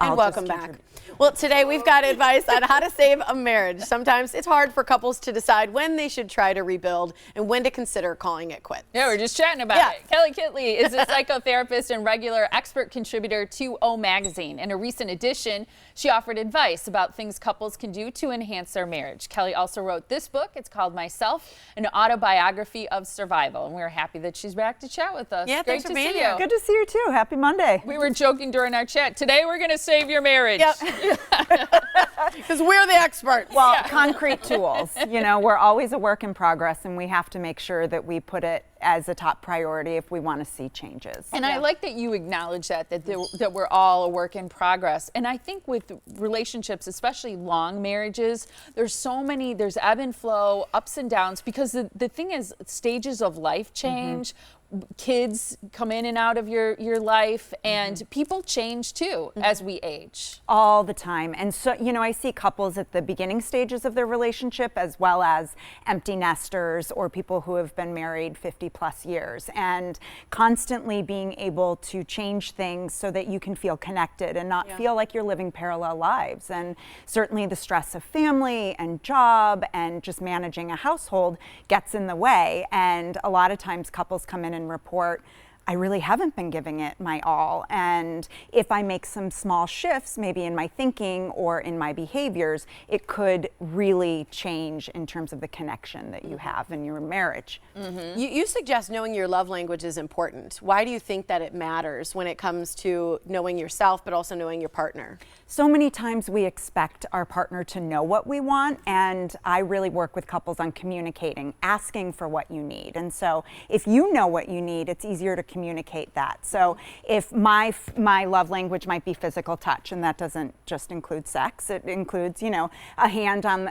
And welcome back. Well, today we've got advice on how to save a marriage. Sometimes it's hard for couples to decide when they should try to rebuild and when to consider calling it quits. Yeah, we're just chatting about it. Kelley Kitley is a psychotherapist and regular expert contributor to O Magazine. In a recent edition, she offered advice about things couples can do to enhance their marriage. Kelley also wrote this book. It's called Myself, an autobiography of survival. And we're happy that she's back to chat with us. Yeah, Great thanks to for being see here. you. Good to see you too. Happy Monday. We were joking during our chat. Today we're going to save your marriage. Yep. Because we're the experts. Well, concrete tools. You know, we're always a work in progress, and we have to make sure that we put it as a top priority if we want to see changes. And I like that you acknowledge that we're all a work in progress. And I think with relationships, especially long marriages, there's ebb and flow, ups and downs, because the thing is, stages of life change. Kids come in and out of your life, and people change too as we age. All the time. And so, you know, I see couples at the beginning stages of their relationship as well as empty nesters or people who have been married 50 plus years, and constantly being able to change things so that you can feel connected and not feel like you're living parallel lives. And certainly the stress of family and job and just managing a household gets in the way. And a lot of times couples come in and report, I really haven't been giving it my all. And if I make some small shifts, maybe in my thinking or in my behaviors, it could really change in terms of the connection that you have in your marriage. You suggest knowing your love language is important. Why do you think that it matters when it comes to knowing yourself, but also knowing your partner? So many times we expect our partner to know what we want, and I really work with couples on communicating, asking for what you need. And so if you know what you need, it's easier to communicate that. So if my love language might be physical touch, and that doesn't just include sex, it includes, you know, a hand on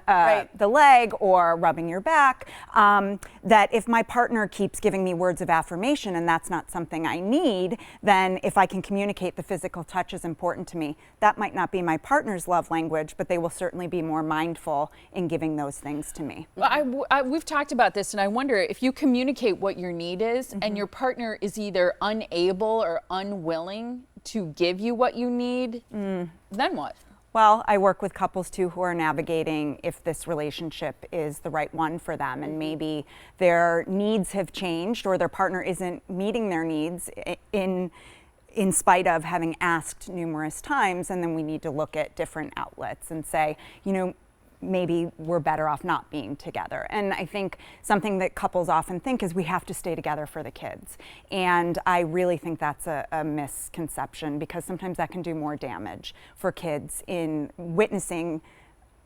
the leg or rubbing your back, that if my partner keeps giving me words of affirmation and that's not something I need, then if I can communicate the physical touch is important to me, that might not be my partner's love language, but they will certainly be more mindful in giving those things to me. Well, we've talked about this, and I wonder if you communicate what your need is and your partner is either unable or unwilling to give you what you need, then what? Well, I work with couples too who are navigating if this relationship is the right one for them, and maybe their needs have changed or their partner isn't meeting their needs in spite of having asked numerous times, and then we need to look at different outlets and say, you know, maybe we're better off not being together. And I think something that couples often think is we have to stay together for the kids. And I really think that's a misconception, because sometimes that can do more damage for kids in witnessing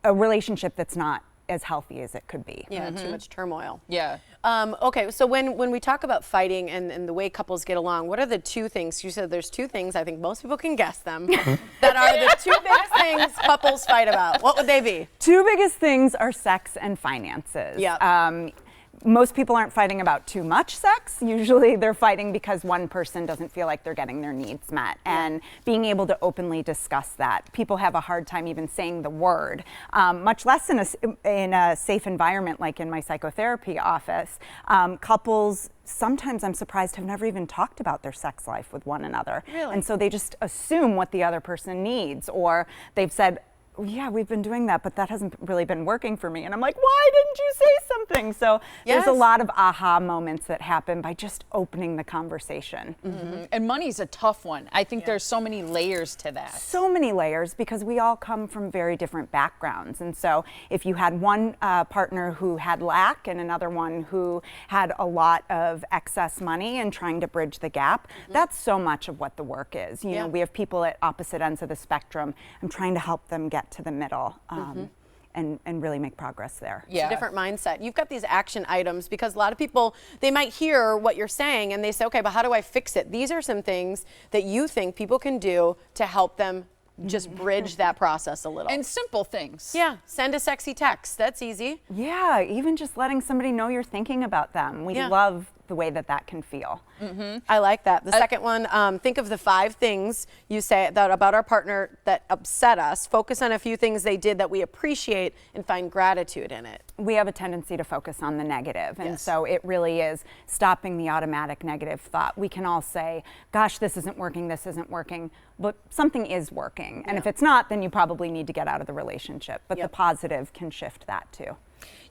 a relationship that's not as healthy as it could be. Yeah, too much turmoil. Yeah. Okay, so when we talk about fighting and the way couples get along, what are the two things? You said there's two things, I think most people can guess them, that are the two biggest things couples fight about. What would they be? Two biggest things are sex and finances. Yeah. Most people aren't fighting about too much sex. Usually they're fighting because one person doesn't feel like they're getting their needs met. And being able to openly discuss that. People have a hard time even saying the word, much less in a safe environment like in my psychotherapy office. Couples, sometimes I'm surprised, have never even talked about their sex life with one another. Really? And so they just assume what the other person needs, or they've said, yeah, we've been doing that, but that hasn't really been working for me. And I'm like, why didn't you say something? So there's a lot of aha moments that happen by just opening the conversation. And money's a tough one. I think there's so many layers to that. So many layers, because we all come from very different backgrounds. And so if you had one partner who had lack and another one who had a lot of excess money and trying to bridge the gap, that's so much of what the work is. You know, we have people at opposite ends of the spectrum. I'm trying to help them get to the middle and really make progress there. It's a different mindset. You've got these action items, because a lot of people, they might hear what you're saying and they say, okay, but how do I fix it? These are some things that you think people can do to help them just bridge that process a little. And simple things. Yeah, send a sexy text. That's easy. Yeah, even just letting somebody know you're thinking about them. We love the way that that can feel. I like that. The second one, think of the 5 things you say that about our partner that upset us. Focus on a few things they did that we appreciate and find gratitude in it. We have a tendency to focus on the negative, and Yes. so it really is stopping the automatic negative thought. We can all say, gosh, this isn't working, but something is working. And if it's not, then you probably need to get out of the relationship. But the positive can shift that too.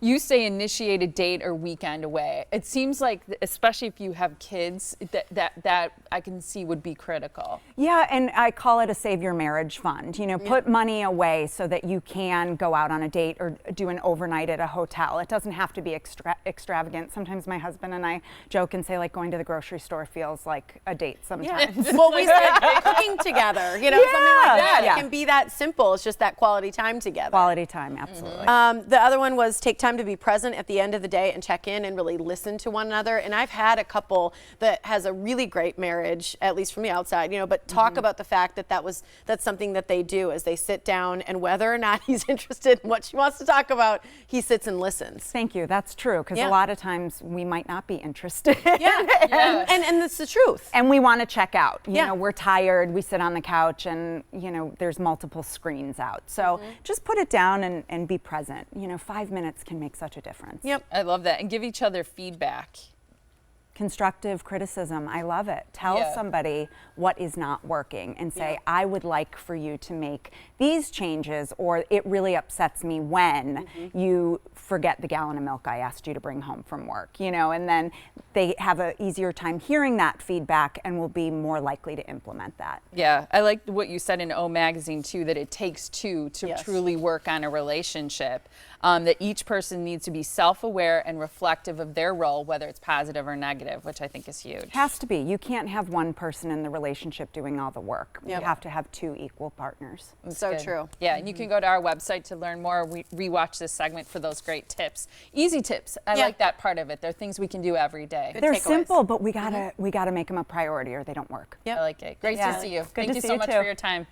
You say initiate a date or weekend away. It seems like, especially if you have kids, that I can see would be critical. Yeah, and I call it a save your marriage fund. You know, put money away so that you can go out on a date or do an overnight at a hotel. It doesn't have to be extravagant. Sometimes my husband and I joke and say, like, going to the grocery store feels like a date sometimes. Well, we said cooking together, you know, something like that. Yeah. It can be that simple. It's just that quality time together. Quality time, absolutely. The other one was take time to be present at the end of the day and check in and really listen to one another. And I've had a couple that has a really great marriage, at least from the outside, you know, but talk about the fact that that's something that they do as they sit down, and whether or not he's interested in what she wants to talk about, he sits and listens. Thank you. That's true, because Yeah. a lot of times we might not be interested. And it's the truth. And we want to check out. You Yeah. know, we're tired, we sit on the couch, and, you know, there's multiple screens out. So just put it down and be present. You know, 5 minutes can make such a difference. Yep. I love that. And give each other feedback. Constructive criticism, I love it. Tell Yeah. somebody what is not working and say, I would like for you to make these changes, or it really upsets me when you forget the gallon of milk I asked you to bring home from work, you know, and then they have an easier time hearing that feedback and will be more likely to implement that. Yeah, I like what you said in O Magazine too, that it takes two to Yes. truly work on a relationship. That each person needs to be self-aware and reflective of their role, whether it's positive or negative, which I think is huge. Has to be. You can't have one person in the relationship doing all the work. Yep. You have to have 2 equal partners. So Good. true. Yeah, and you can go to our website to learn more. We rewatch this segment for those great tips. Easy tips. I Yeah. like that part of it. They're things we can do every day. Good They're takeaways. simple, but we gotta make them a priority or they don't work. Yep. I like it. Great Yeah. to see you. Good Thank to you see so you much too. for your time.